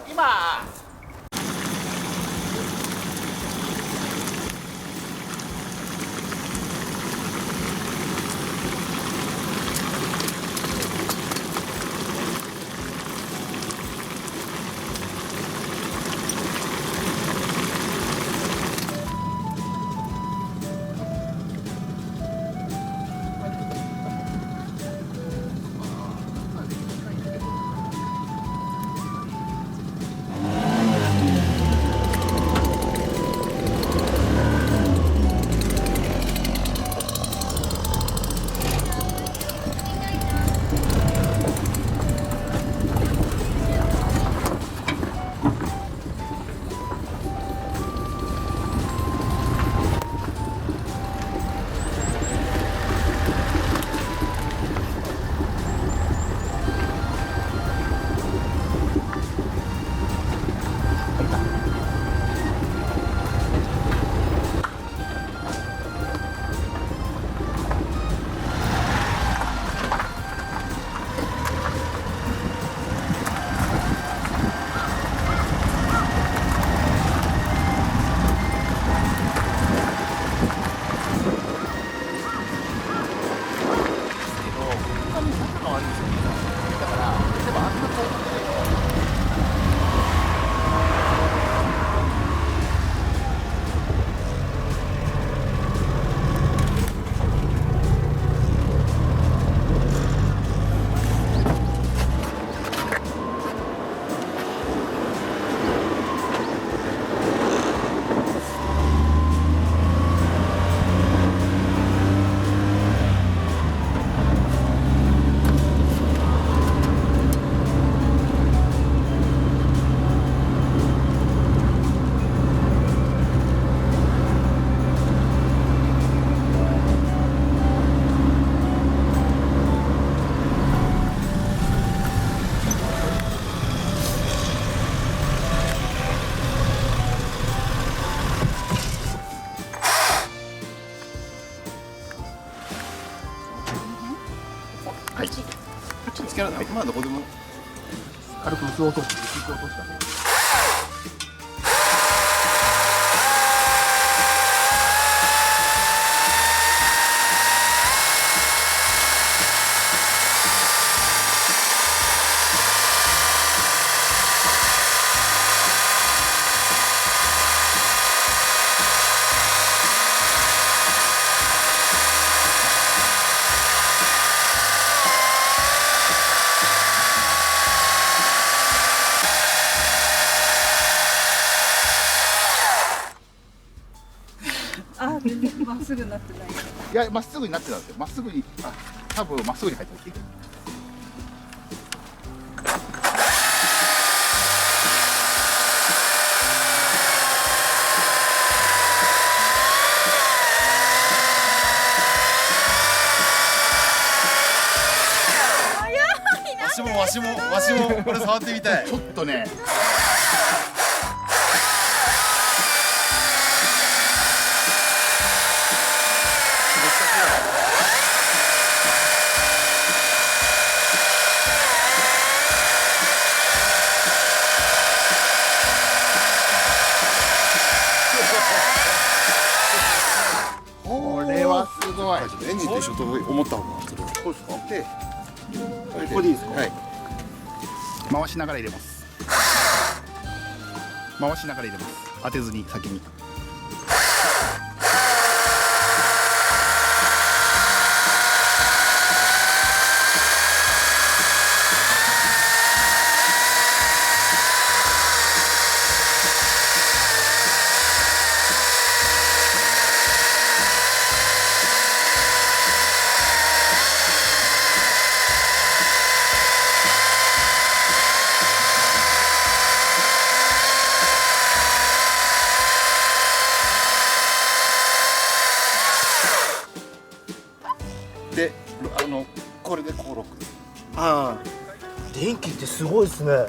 今はい。こっちにつけられない。まあどこでも軽く薄く落としたね。あ、全然まっすぐになってない。いや、まっすぐになってたんですよ。まっすぐに、多分まっすぐに入ったんです。わしもこれ触ってみたい。ちょっとね。これはすごい。エンジンと一緒と思った方がそれは。そうですか。で、ここでいいですか。はい。回しながら入れます。回しながら入れます。当てずに先に。で、これでこうロックです。ああ、電気ってすごいですね。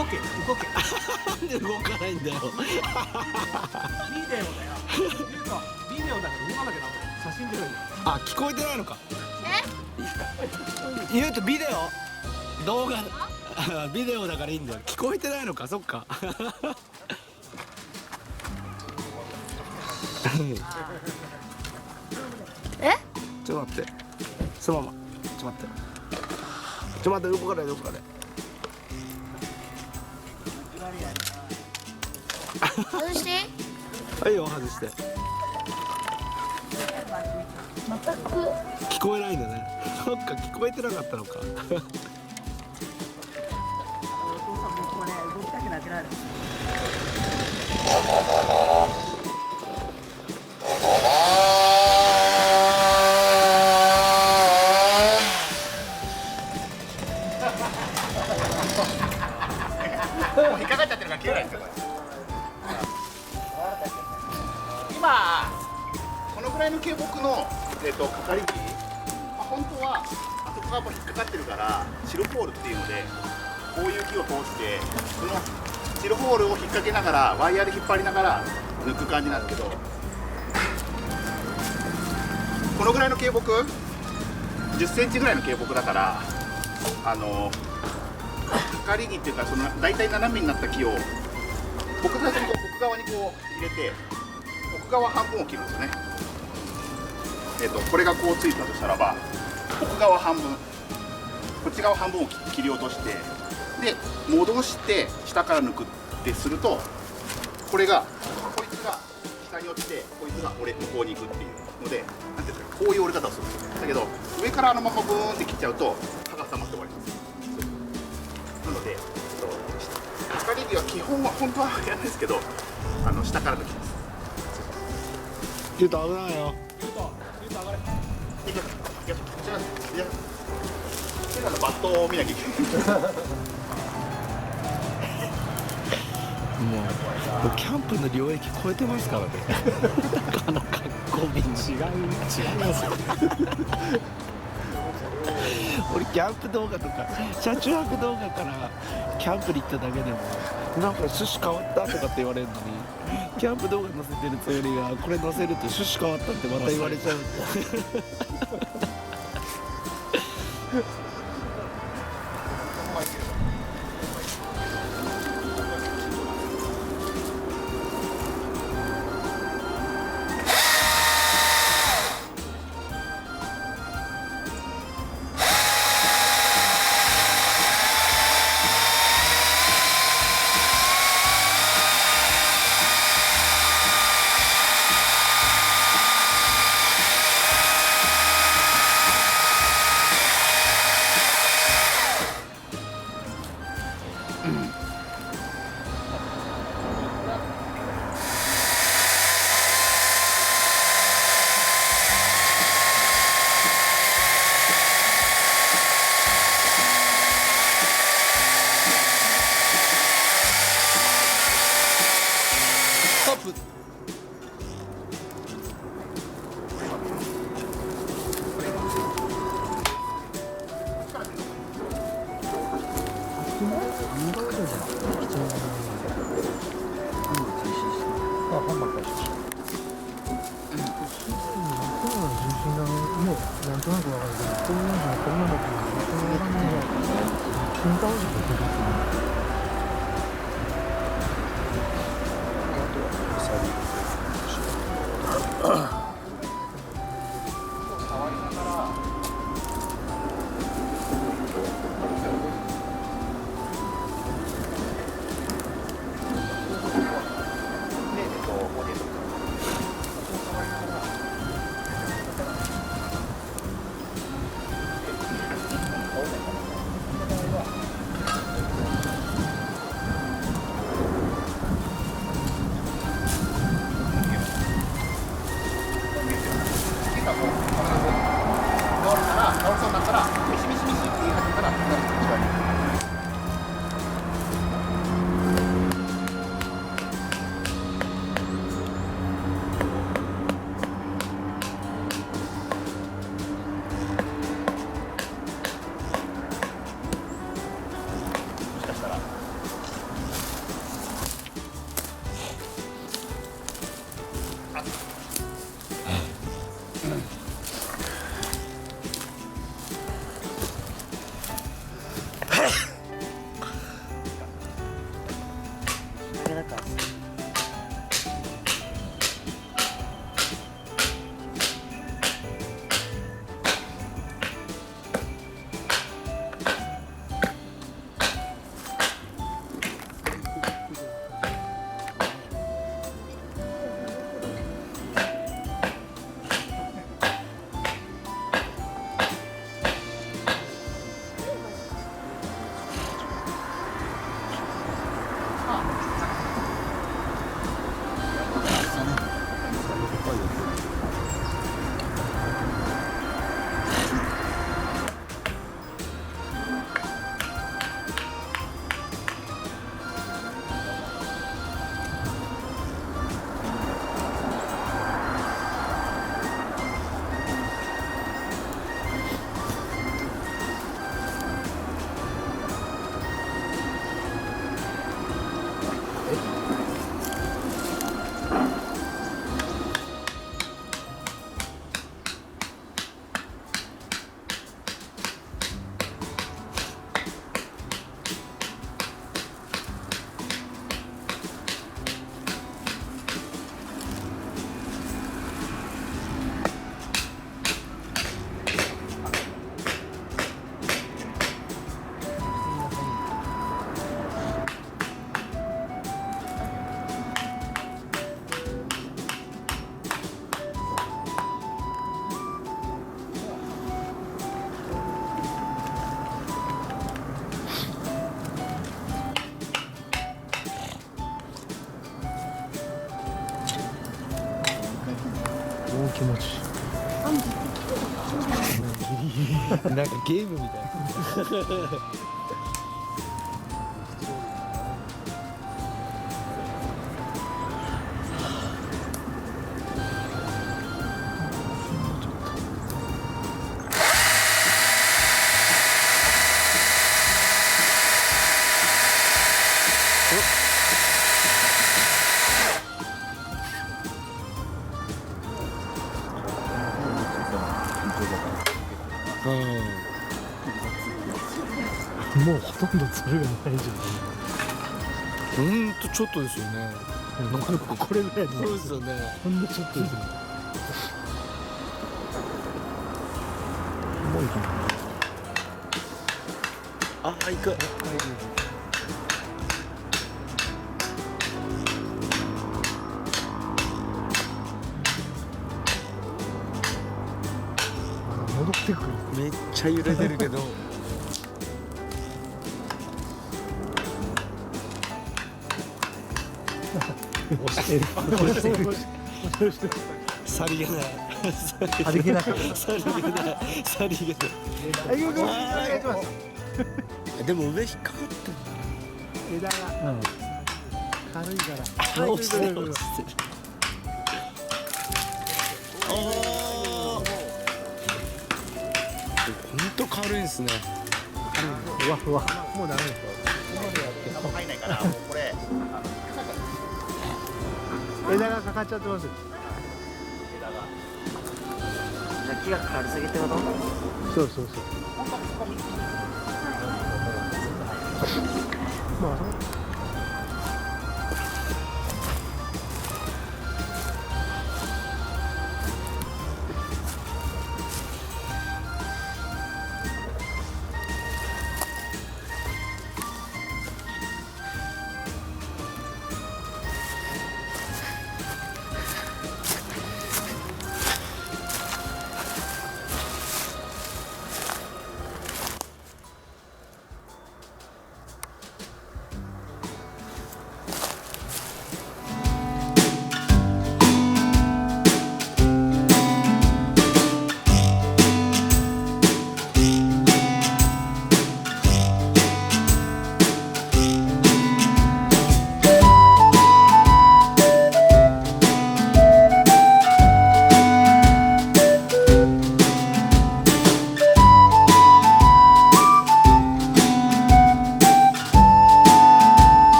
動け動け。なんで動かないんだよ。ビデオだよ。ビデオだから動かなきゃダメ。写真出るんだよ。あ、聞こえてないのか。言うとビデオ動画ビデオだからいいんだよ。聞こえてないのか。そっか。え？ちょっと待って。そのまま。ちょっと待って。ちょっと待って、動かない動かない。外して。はいよ、外して。全く。聞こえないんだね。そっか、聞こえてなかったのか。お父さんもこれ動きたくなくなる。もう引っかかっちゃってるから切れないんですよ。今このぐらいの径木のかかり木、本当はあそこがもう引っかかってるからシルホールっていうので、こういう木を通してそのシルホールを引っ掛けながらワイヤーで引っ張りながら抜く感じなんですけど、このぐらいの径木10センチぐらいの径木だから、かかり木っていうか、その大体斜めになった木を僕最初に奥側にこう入れて、奥側半分を切るんですよね。これがこうついたとしたらば、奥側半分、こっち側半分を切り落として、で戻して下から抜くってすると、こいつが下に落ちて、こいつが向こうに行くっていうので、なんていうんですか、こういう折り方をするんですよ。だけど上からあのままブーンって切っちゃうと刃が挟まって終わります。なのでかかり木は基本は本当はやらないですけど、下から抜きます。言うと危ないよ。いや、こちらです。いや、手のバットを見なきゃいけない。もうキャンプの領域超えてますからね。あの格好便違いますよ。俺キャンプ動画とか車中泊動画からキャンプに行っただけでもなんか趣旨変わったとかって言われるのに、キャンプ動画載せてるつよりがこれ載せると趣旨変わったってまた言われちゃう。なんかゲームみたいな。もうほとんどつるがないじちょっとですよね。ゃんこれぐらいそうですよね。ほんのちょっとですよもういかないあ、行く。戻ってくるめっちゃ揺れてるけど。押してる押してるさりげない。ありげないさりげない。さりげない。でも上引っかかってんだ。枝が軽いから落ちてる落ちてる。おお。本当軽いですね。ふわふわもうダメですよあんま入んないからもうこれ枝がかかっちゃってますじゃあ木がかかりすぎってこと？そうそうそうまあ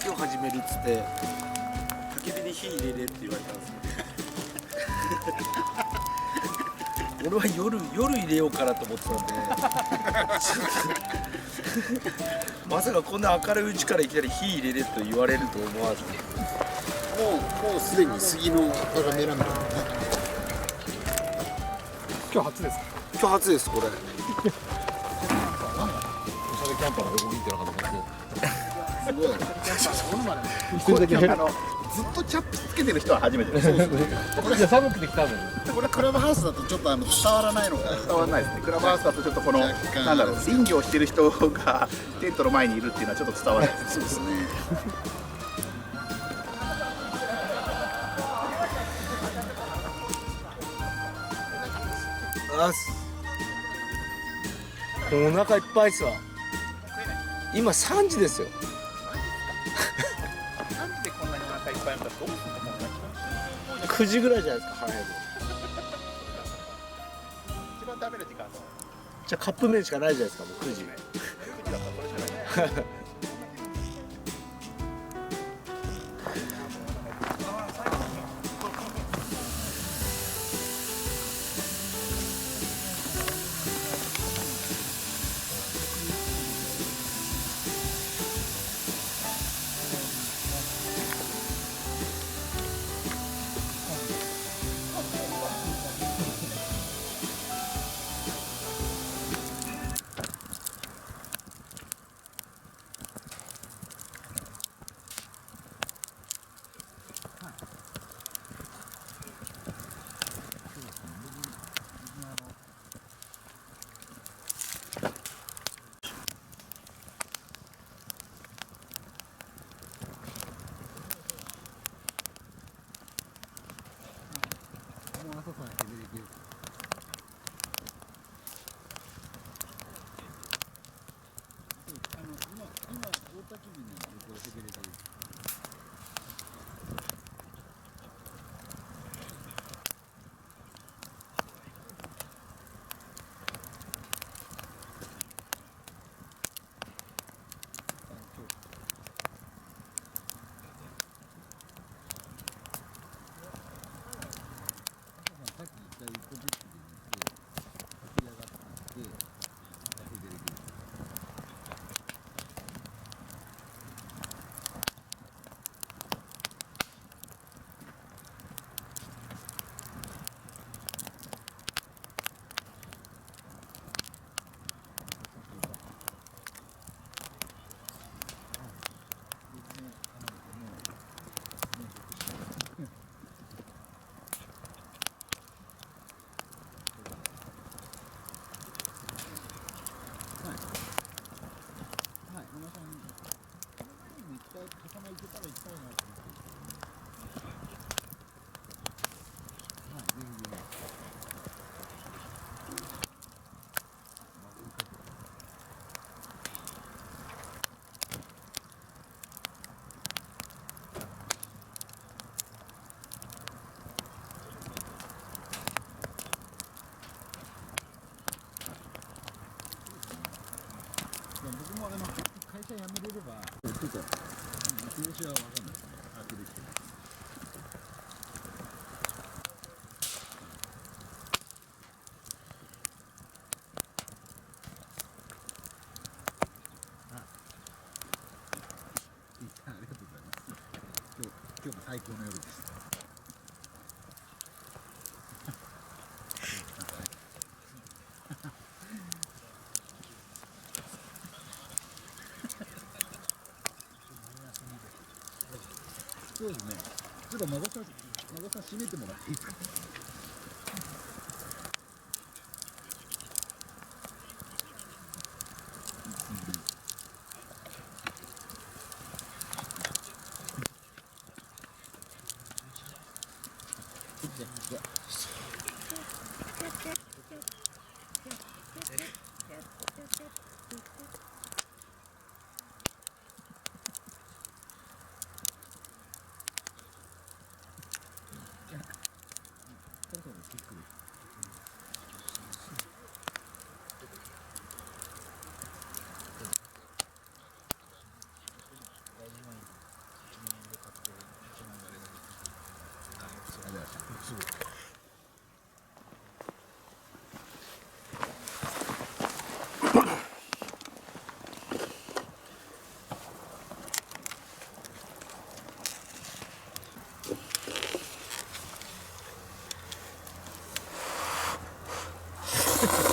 今日始めるっつって焚き火に火入れれって言われたんですよ俺は夜入れようかなと思ってたんでまさかこんな明るいうちからいきなり火入れれと言われると思わずもうすでに杉の葉が目らんだからね。今日初ですか。今日初ですこれおしゃれキャンパーの横切ってなかったすごい。ずっとキャップつけてる人は初めてです。いや寒くて来たのに。これクラブハウスだとちょっと伝わらないのか。伝わらないですね。クラブハウスだとちょっとこの若干なんだろう林業してる人がテントの前にいるっていうのはちょっと伝わらないです。そうですね。お腹いっぱいっすわ今3時ですよなんでこんなにお腹いっぱいなんだと。9時ぐらいじゃないですか腹減る一番食べる時間のじゃあカップ麺しかないじゃないですかもう9時9時だったらそれしかない。今日も最高の夜でした。そうですね。ちょっと孫さん閉めてもらっていいですか。す